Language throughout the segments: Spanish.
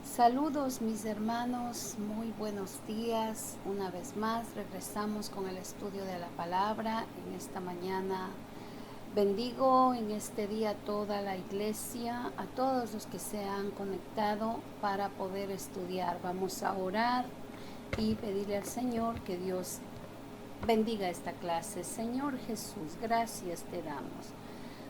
Saludos mis hermanos, muy buenos días. Una vez más regresamos con el estudio de la palabra en esta mañana. Bendigo en este día a toda la iglesia, a todos los que se han conectado para poder estudiar. Vamos a orar y pedirle al Señor que Dios bendiga esta clase. Señor Jesús, gracias te damos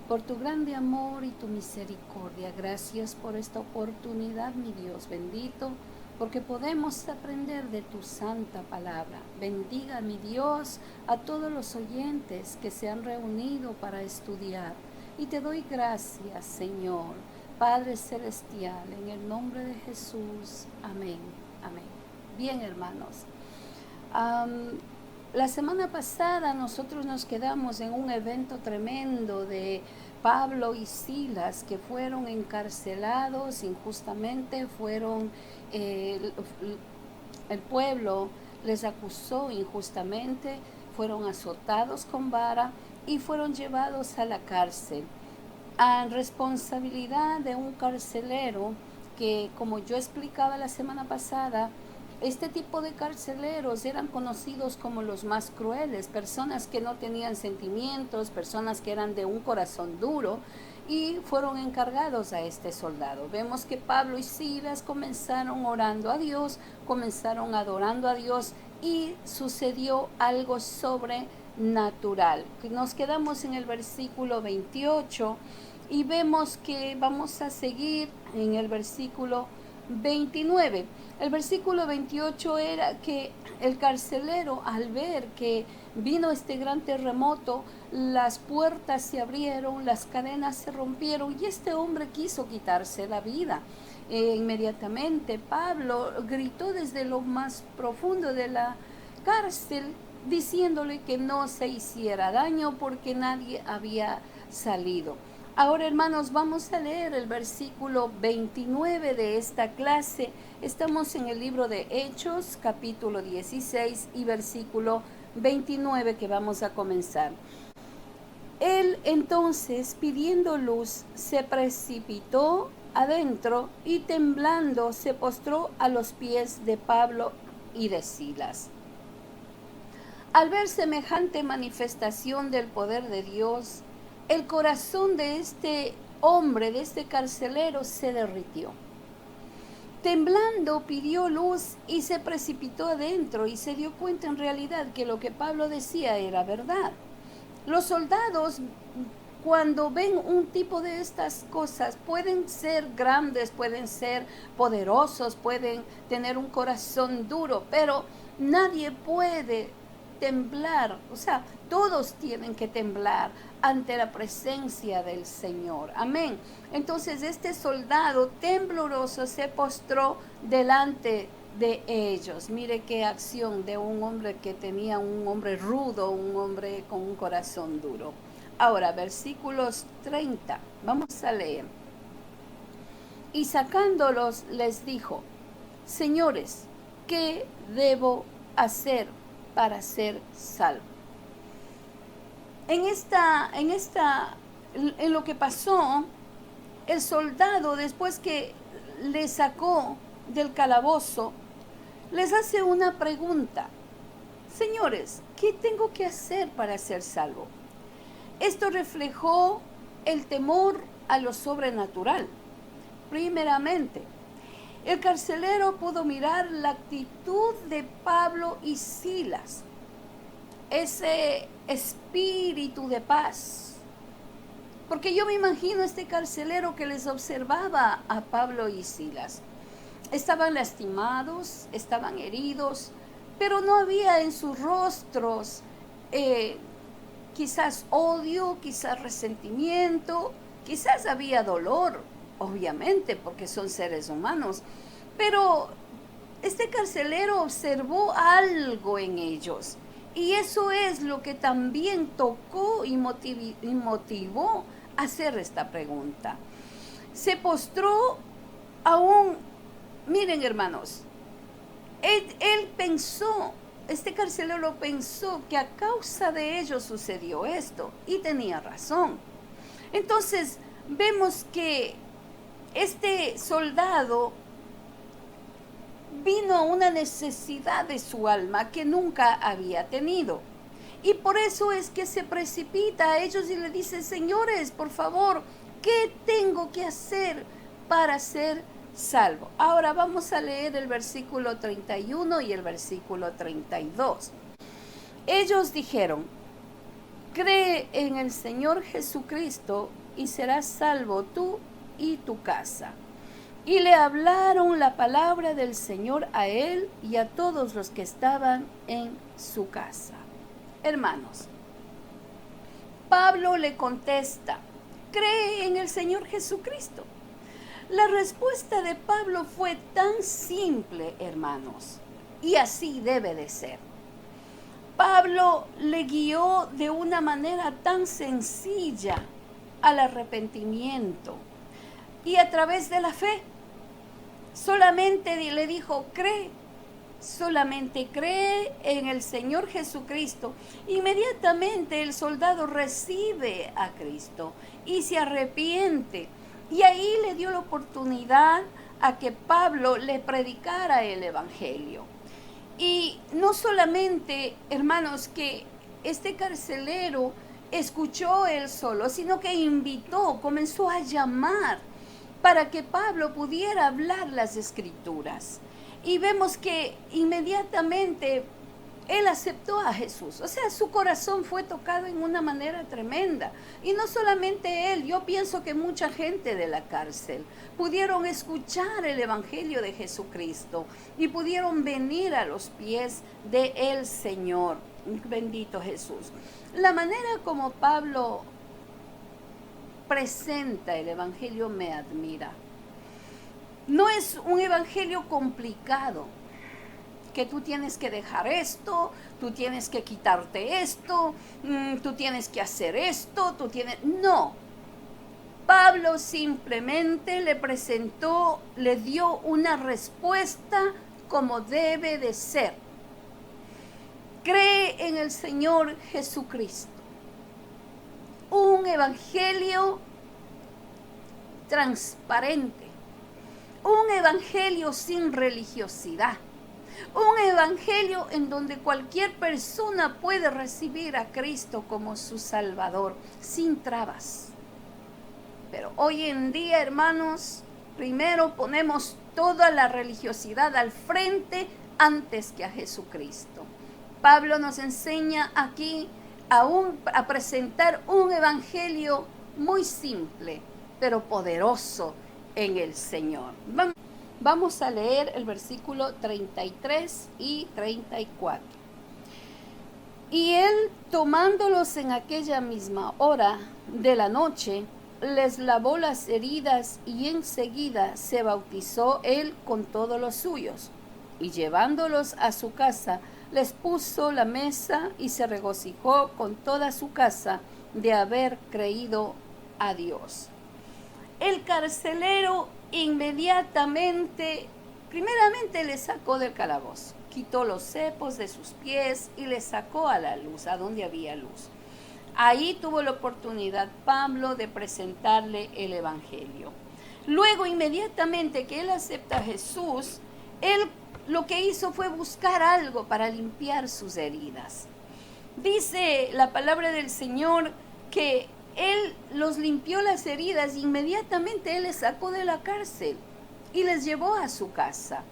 por tu grande amor y tu misericordia. Gracias por esta oportunidad, mi Dios bendito, porque podemos aprender de tu santa palabra. Bendiga, mi Dios, a todos los oyentes que se han reunido para estudiar. Y te doy gracias, Señor, Padre Celestial, en el nombre de Jesús. Amén. Amén. Bien, hermanos. La semana pasada nosotros nos quedamos en un evento tremendo de Pablo y Silas que fueron encarcelados injustamente, el pueblo les acusó injustamente, fueron azotados con vara y fueron llevados a la cárcel. A responsabilidad de un carcelero que, como yo explicaba la semana pasada, este tipo de carceleros eran conocidos como los más crueles, personas que no tenían sentimientos, personas que eran de un corazón duro, y fueron encargados a este soldado. Vemos que Pablo y Silas comenzaron orando a Dios, comenzaron adorando a Dios y sucedió algo sobrenatural. Nos quedamos en el versículo 28 y vemos que vamos a seguir en el versículo 29. El versículo 28 era que el carcelero, al ver que vino este gran terremoto, las puertas se abrieron, las cadenas se rompieron y este hombre quiso quitarse la vida. Inmediatamente Pablo gritó desde lo más profundo de la cárcel diciéndole que no se hiciera daño porque nadie había salido. Ahora, hermanos, vamos a leer el versículo 29 de esta clase. Estamos en el libro de Hechos, capítulo 16 y versículo 29 que vamos a comenzar. Él entonces, pidiendo luz, se precipitó adentro y temblando se postró a los pies de Pablo y de Silas. Al ver semejante manifestación del poder de Dios, el corazón de este hombre, de este carcelero, se derritió. Temblando pidió luz y se precipitó adentro y se dio cuenta en realidad que lo que Pablo decía era verdad. Los soldados, cuando ven un tipo de estas cosas, pueden ser grandes, pueden ser poderosos, pueden tener un corazón duro, pero nadie puede temblar, o sea, todos tienen que temblar ante la presencia del Señor. Amén. Entonces este soldado tembloroso se postró delante de ellos. Mire qué acción de un hombre que tenía un hombre rudo, un hombre con un corazón duro. Ahora, versículos 30, vamos a leer. Y sacándolos les dijo: Señores, ¿qué debo hacer para ser salvo? En lo que pasó, el soldado, después que le sacó del calabozo, les hace una pregunta: Señores, ¿qué tengo que hacer para ser salvo? Esto reflejó el temor a lo sobrenatural. Primeramente, el carcelero pudo mirar la actitud de Pablo y Silas, ese espíritu de paz. Porque yo me imagino este carcelero que les observaba a Pablo y Silas. Estaban lastimados, estaban heridos, pero no había en sus rostros quizás odio, quizás resentimiento, quizás había dolor, obviamente, porque son seres humanos, pero este carcelero observó algo en ellos y eso es lo que también tocó y motivó a hacer esta pregunta. Se postró aún, miren hermanos, él pensó, este carcelero pensó que a causa de ello sucedió esto y tenía razón. Entonces vemos que este soldado vino a una necesidad de su alma que nunca había tenido. Y por eso es que se precipita a ellos y le dice: señores, por favor, ¿qué tengo que hacer para ser salvo? Ahora vamos a leer el versículo 31 y el versículo 32. Ellos dijeron: cree en el Señor Jesucristo y serás salvo tú y tu casa. Y le hablaron la palabra del Señor a él y a todos los que estaban en su casa. Hermanos, Pablo le contesta: cree en el Señor Jesucristo. La respuesta de Pablo fue tan simple, hermanos, y así debe de ser. Pablo le guió de una manera tan sencilla al arrepentimiento y a través de la fe. Solamente le dijo: cree, solamente cree en el Señor Jesucristo. Inmediatamente el soldado recibe a Cristo y se arrepiente. Y ahí le dio la oportunidad a que Pablo le predicara el Evangelio. Y no solamente, hermanos, que este carcelero escuchó él solo, sino que invitó, comenzó a llamar para que Pablo pudiera hablar las Escrituras. Y vemos que inmediatamente él aceptó a Jesús. O sea, su corazón fue tocado en una manera tremenda. Y no solamente él, yo pienso que mucha gente de la cárcel pudieron escuchar el Evangelio de Jesucristo y pudieron venir a los pies del Señor. Bendito Jesús. La manera como Pablo presenta el Evangelio me admira. No es un evangelio complicado, que tú tienes que dejar esto, tú tienes que quitarte esto, tú tienes que hacer esto, No. Pablo simplemente le presentó, le dio una respuesta como debe de ser. Cree en el Señor Jesucristo. Un evangelio transparente. Un evangelio sin religiosidad. Un evangelio en donde cualquier persona puede recibir a Cristo como su Salvador, sin trabas. Pero hoy en día, hermanos, primero ponemos toda la religiosidad al frente antes que a Jesucristo. Pablo nos enseña aquí a presentar un evangelio muy simple, pero poderoso en el Señor. Vamos a leer el versículo 33 y 34. Y él, tomándolos en aquella misma hora de la noche, les lavó las heridas y enseguida se bautizó él con todos los suyos. Y llevándolos a su casa, les puso la mesa y se regocijó con toda su casa de haber creído a Dios. El carcelero inmediatamente, primeramente le sacó del calabozo, quitó los cepos de sus pies y le sacó a la luz, a donde había luz. Ahí tuvo la oportunidad Pablo de presentarle el Evangelio. Luego, inmediatamente que él acepta a Jesús, él lo que hizo fue buscar algo para limpiar sus heridas. Dice la palabra del Señor que él los limpió las heridas y inmediatamente él les sacó de la cárcel y les llevó a su casa.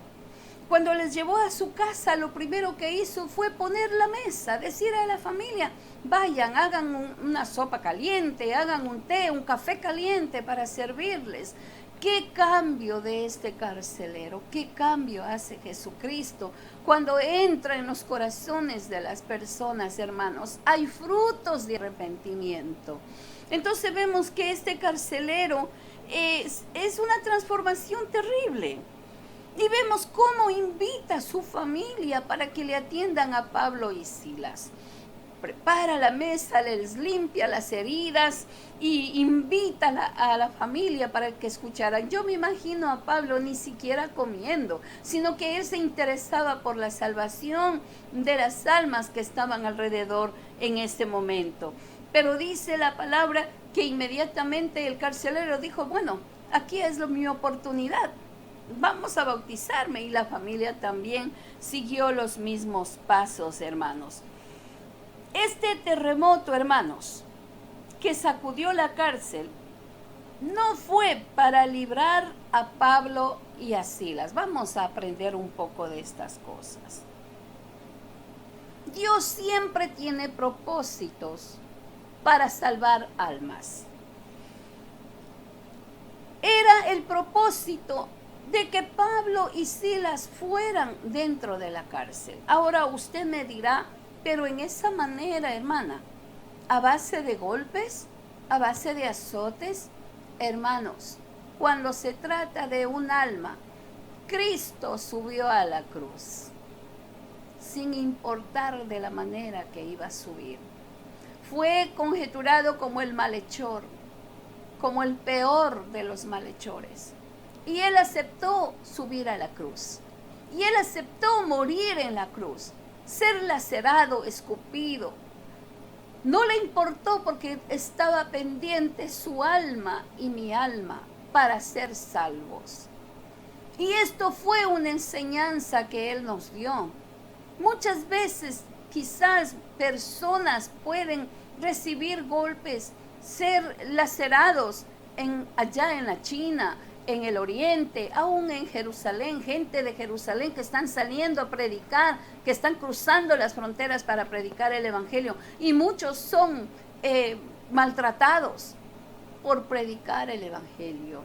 Cuando les llevó a su casa, lo primero que hizo fue poner la mesa, decir a la familia: vayan, hagan una sopa caliente, hagan un té, un café caliente para servirles. ¿Qué cambio de este carcelero? ¿Qué cambio hace Jesucristo cuando entra en los corazones de las personas, hermanos? Hay frutos de arrepentimiento. Entonces vemos que este carcelero es una transformación terrible. Y vemos cómo invita a su familia para que le atiendan a Pablo y Silas. Prepara la mesa, les limpia las heridas y invita a la familia para que escucharan. Yo me imagino a Pablo ni siquiera comiendo, sino que él se interesaba por la salvación de las almas que estaban alrededor en ese momento. Pero dice la palabra que inmediatamente el carcelero dijo: bueno, aquí es mi oportunidad. vamos a bautizarme, y la familia también siguió los mismos pasos, hermanos. Este terremoto, hermanos, que sacudió la cárcel, no fue para librar a Pablo y a Silas. Vamos a aprender un poco de estas cosas. Dios siempre tiene propósitos para salvar almas. Era el propósito de que Pablo y Silas fueran dentro de la cárcel. Ahora usted me dirá, pero en esa manera, hermana, a base de golpes, a base de azotes, hermanos, cuando se trata de un alma, Cristo subió a la cruz, sin importar de la manera que iba a subir. Fue conjeturado como el malhechor, como el peor de los malhechores. Y él aceptó subir a la cruz. Y él aceptó morir en la cruz, ser lacerado, escupido. No le importó porque estaba pendiente su alma y mi alma para ser salvos. Y esto fue una enseñanza que él nos dio. Muchas veces quizás personas pueden recibir golpes, ser lacerados allá en la China, en el Oriente, aún en Jerusalén, gente de Jerusalén que están saliendo a predicar, que están cruzando las fronteras para predicar el Evangelio, y muchos son maltratados por predicar el Evangelio.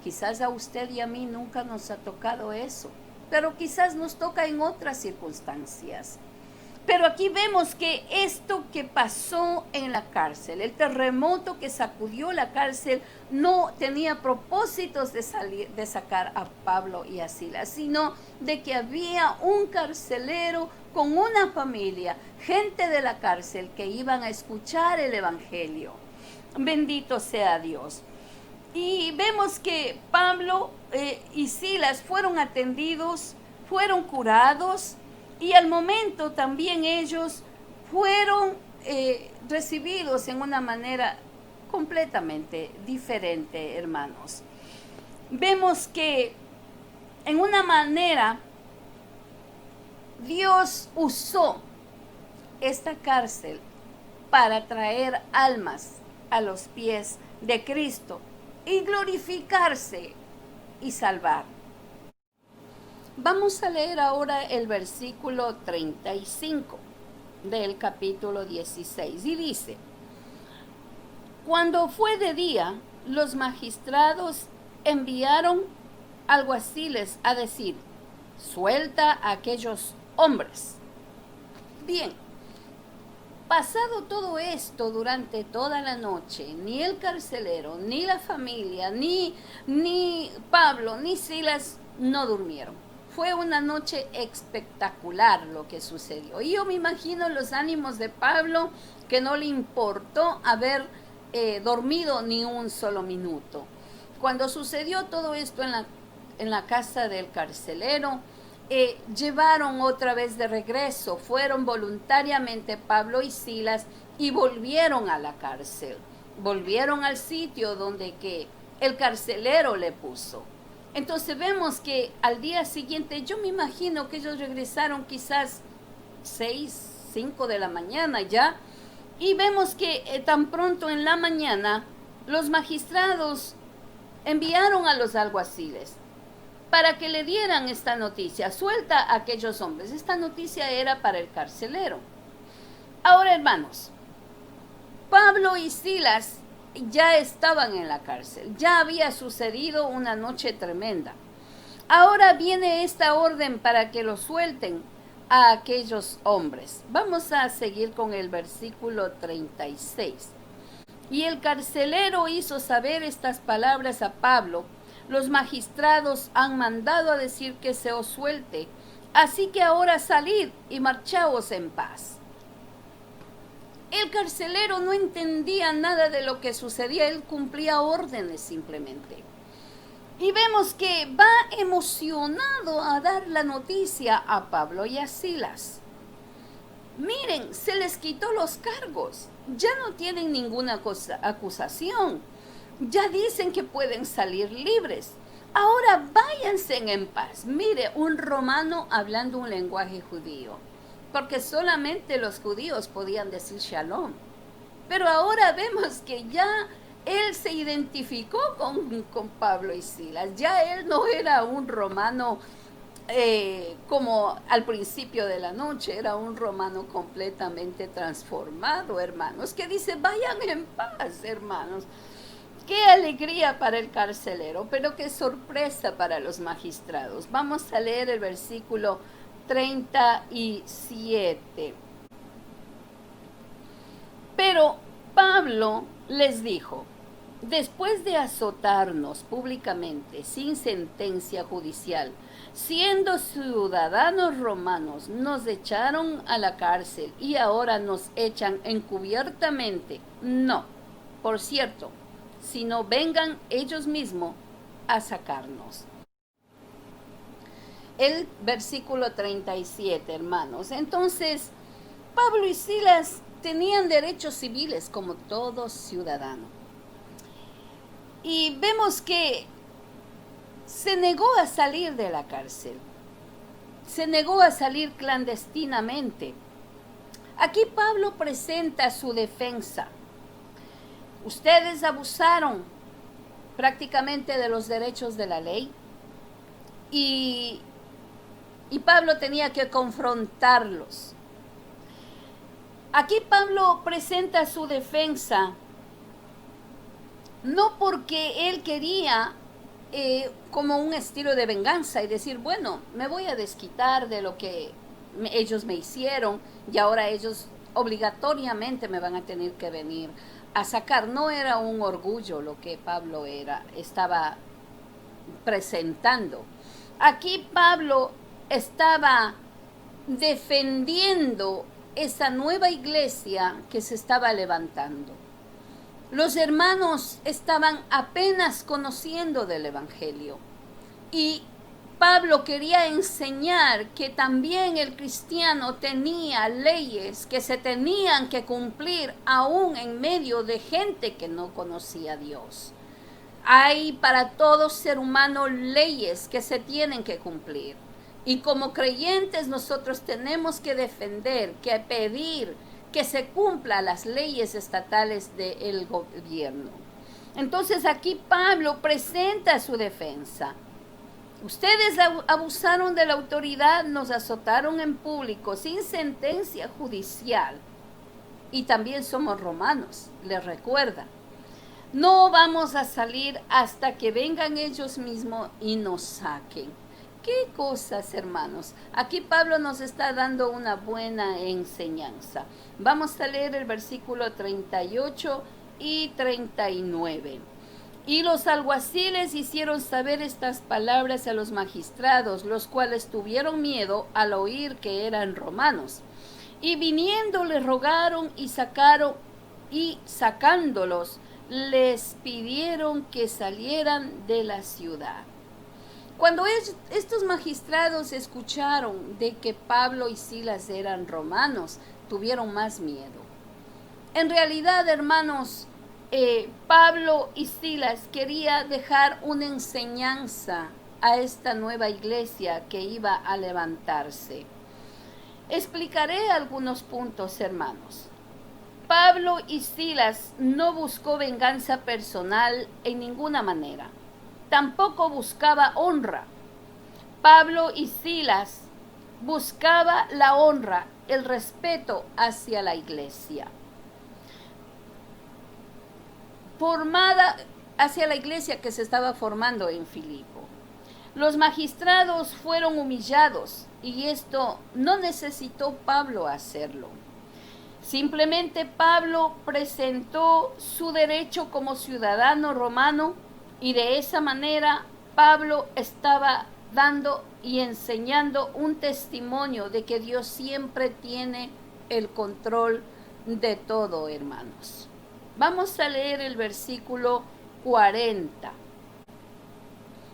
Quizás a usted y a mí nunca nos ha tocado eso, pero quizás nos toca en otras circunstancias. Pero aquí vemos que esto que pasó en la cárcel, el terremoto que sacudió la cárcel, no tenía propósitos de sacar a Pablo y a Silas, sino de que había un carcelero con una familia, gente de la cárcel que iban a escuchar el Evangelio. Bendito sea Dios. Y vemos que Pablo y Silas fueron atendidos, fueron curados, y al momento también ellos fueron recibidos en una manera completamente diferente, hermanos. Vemos que en una manera Dios usó esta cárcel para traer almas a los pies de Cristo y glorificarse y salvar. Vamos a leer ahora el versículo 35 del capítulo 16 y dice: Cuando fue de día, los magistrados enviaron alguaciles a decir: suelta a aquellos hombres. Bien, pasado todo esto durante toda la noche, ni el carcelero, ni la familia, ni Pablo, ni Silas no durmieron. Fue una noche espectacular lo que sucedió. Y yo me imagino los ánimos de Pablo, que no le importó haber dormido ni un solo minuto. Cuando sucedió todo esto en la casa del carcelero, llevaron otra vez de regreso, fueron voluntariamente Pablo y Silas y volvieron a la cárcel. Volvieron al sitio donde que el carcelero le puso. Entonces vemos que al día siguiente, yo me imagino que ellos regresaron quizás 6, 5 de la mañana ya, y vemos que tan pronto en la mañana los magistrados enviaron a los alguaciles para que le dieran esta noticia: suelta a aquellos hombres. Esta noticia era para el carcelero. Ahora, hermanos, Pablo y Silas ya estaban en la cárcel, ya había sucedido una noche tremenda. Ahora viene esta orden para que los suelten a aquellos hombres. Vamos a seguir con el versículo 36. Y el carcelero hizo saber estas palabras a Pablo: los magistrados han mandado a decir que se os suelte, así que ahora salid y marchaos en paz. El carcelero no entendía nada de lo que sucedía, él cumplía órdenes simplemente. Y vemos que va emocionado a dar la noticia a Pablo y a Silas. Miren, se les quitó los cargos, ya no tienen ninguna acusación, ya dicen que pueden salir libres. Ahora váyanse en paz. Mire, un romano hablando un lenguaje judío, porque solamente los judíos podían decir shalom. Pero ahora vemos que ya él se identificó con Pablo y Silas. Ya él no era un romano como al principio de la noche, era un romano completamente transformado, hermanos, que dice, vayan en paz, hermanos. Qué alegría para el carcelero, pero qué sorpresa para los magistrados. Vamos a leer el versículo 37. Pero Pablo les dijo, después de azotarnos públicamente sin sentencia judicial, siendo ciudadanos romanos, nos echaron a la cárcel y ahora nos echan encubiertamente. No, por cierto, sino vengan ellos mismos a sacarnos. El versículo 37, hermanos. Entonces, Pablo y Silas tenían derechos civiles como todo ciudadano. Y vemos que se negó a salir de la cárcel. Se negó a salir clandestinamente. Aquí Pablo presenta su defensa. Ustedes abusaron prácticamente de los derechos de la ley y Pablo tenía que confrontarlos. Aquí Pablo presenta su defensa no porque él quería como un estilo de venganza y decir, bueno, me voy a desquitar de lo que ellos me hicieron y ahora ellos obligatoriamente me van a tener que venir a sacar. No era un orgullo lo que Pablo estaba presentando. Aquí Pablo estaba defendiendo esa nueva iglesia que se estaba levantando. Los hermanos estaban apenas conociendo del Evangelio y Pablo quería enseñar que también el cristiano tenía leyes que se tenían que cumplir aún en medio de gente que no conocía a Dios. Hay para todo ser humano leyes que se tienen que cumplir. Y como creyentes nosotros tenemos que defender, que pedir que se cumplan las leyes estatales del gobierno. Entonces aquí Pablo presenta su defensa. Ustedes abusaron de la autoridad, nos azotaron en público sin sentencia judicial. Y también somos romanos, les recuerda. No vamos a salir hasta que vengan ellos mismos y nos saquen. ¿Qué cosas, hermanos? Aquí Pablo nos está dando una buena enseñanza. Vamos a leer el versículo 38 y 39. Y los alguaciles hicieron saber estas palabras a los magistrados, los cuales tuvieron miedo al oír que eran romanos. Y viniendo les rogaron y sacándolos, les pidieron que salieran de la ciudad. Cuando estos magistrados escucharon de que Pablo y Silas eran romanos, tuvieron más miedo. En realidad, hermanos, Pablo y Silas quería dejar una enseñanza a esta nueva iglesia que iba a levantarse. Explicaré algunos puntos, hermanos. Pablo y Silas no buscó venganza personal en ninguna manera. Tampoco buscaba honra. Pablo y Silas buscaba la honra, el respeto hacia la iglesia. Formada hacia la iglesia que se estaba formando en Filipo. Los magistrados fueron humillados y esto no necesitó Pablo hacerlo. Simplemente Pablo presentó su derecho como ciudadano romano y de esa manera Pablo estaba dando y enseñando un testimonio de que Dios siempre tiene el control de todo, hermanos. Vamos a leer el versículo 40.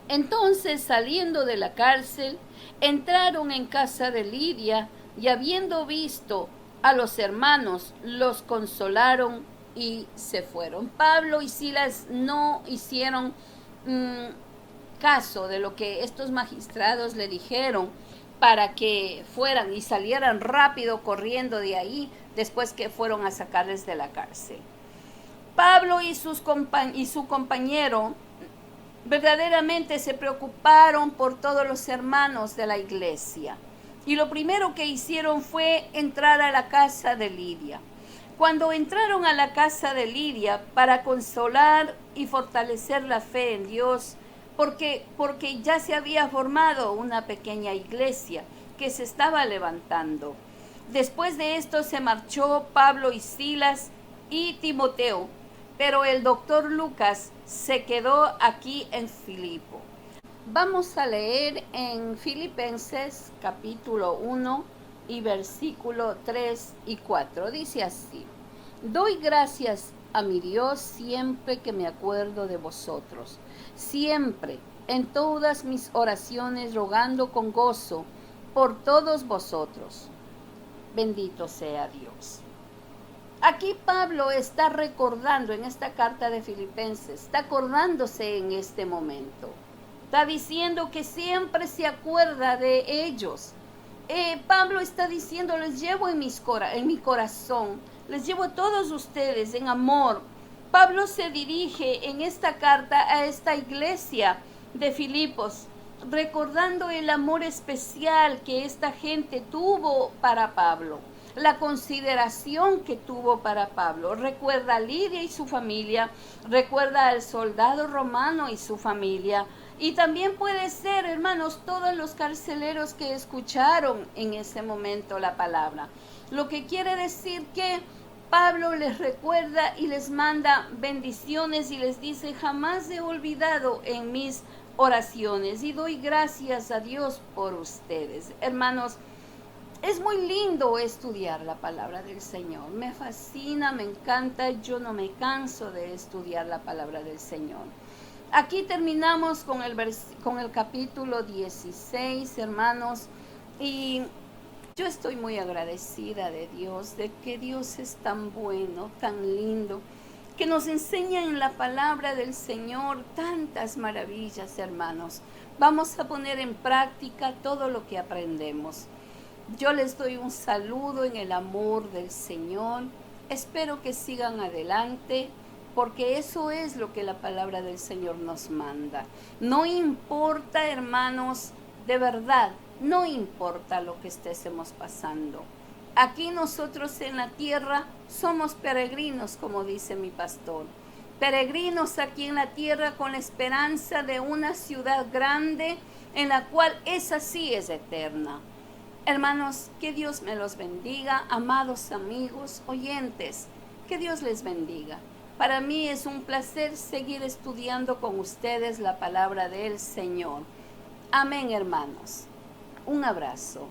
Entonces, saliendo de la cárcel, entraron en casa de Lidia y habiendo visto a los hermanos, los consolaron y se fueron. Pablo y Silas no hicieron caso de lo que estos magistrados le dijeron para que fueran y salieran rápido corriendo de ahí después que fueron a sacarles de la cárcel. Pablo y su compañero verdaderamente se preocuparon por todos los hermanos de la iglesia. Y lo primero que hicieron fue entrar a la casa de Lidia. Cuando entraron a la casa de Lidia para consolar y fortalecer la fe en Dios, porque ya se había formado una pequeña iglesia que se estaba levantando. Después de esto se marchó Pablo y Silas y Timoteo, pero el doctor Lucas se quedó aquí en Filipo. Vamos a leer en Filipenses capítulo 1 y versículo 3 y 4. Dice así: doy gracias a mi Dios siempre que me acuerdo de vosotros, siempre, en todas mis oraciones, rogando con gozo por todos vosotros. Bendito sea Dios. Aquí Pablo está recordando en esta carta de Filipenses, está acordándose en este momento. Está diciendo que siempre se acuerda de ellos. Pablo está diciendo, les llevo en mi corazón, les llevo a todos ustedes en amor. Pablo se dirige en esta carta a esta iglesia de Filipos, recordando el amor especial que esta gente tuvo para Pablo, la consideración que tuvo para Pablo. Recuerda a Lidia y su familia, recuerda al soldado romano y su familia, y también puede ser, hermanos, todos los carceleros que escucharon en ese momento la palabra. Lo que quiere decir que Pablo les recuerda y les manda bendiciones y les dice: jamás he olvidado en mis oraciones y doy gracias a Dios por ustedes. Hermanos, es muy lindo estudiar la palabra del Señor. Me fascina, me encanta. Yo no me canso de estudiar la palabra del Señor. Aquí terminamos con el capítulo 16, hermanos. Y yo estoy muy agradecida de Dios, de que Dios es tan bueno, tan lindo, que nos enseña en la palabra del Señor tantas maravillas, hermanos. Vamos a poner en práctica todo lo que aprendemos. Yo les doy un saludo en el amor del Señor. Espero que sigan adelante, porque eso es lo que la palabra del Señor nos manda. No importa, hermanos, de verdad, no importa lo que estemos pasando. Aquí nosotros en la tierra somos peregrinos, como dice mi pastor. Peregrinos aquí en la tierra con la esperanza de una ciudad grande en la cual esa sí es eterna. Hermanos, que Dios me los bendiga, amados amigos, oyentes, que Dios les bendiga. Para mí es un placer seguir estudiando con ustedes la palabra del Señor. Amén, hermanos. Un abrazo.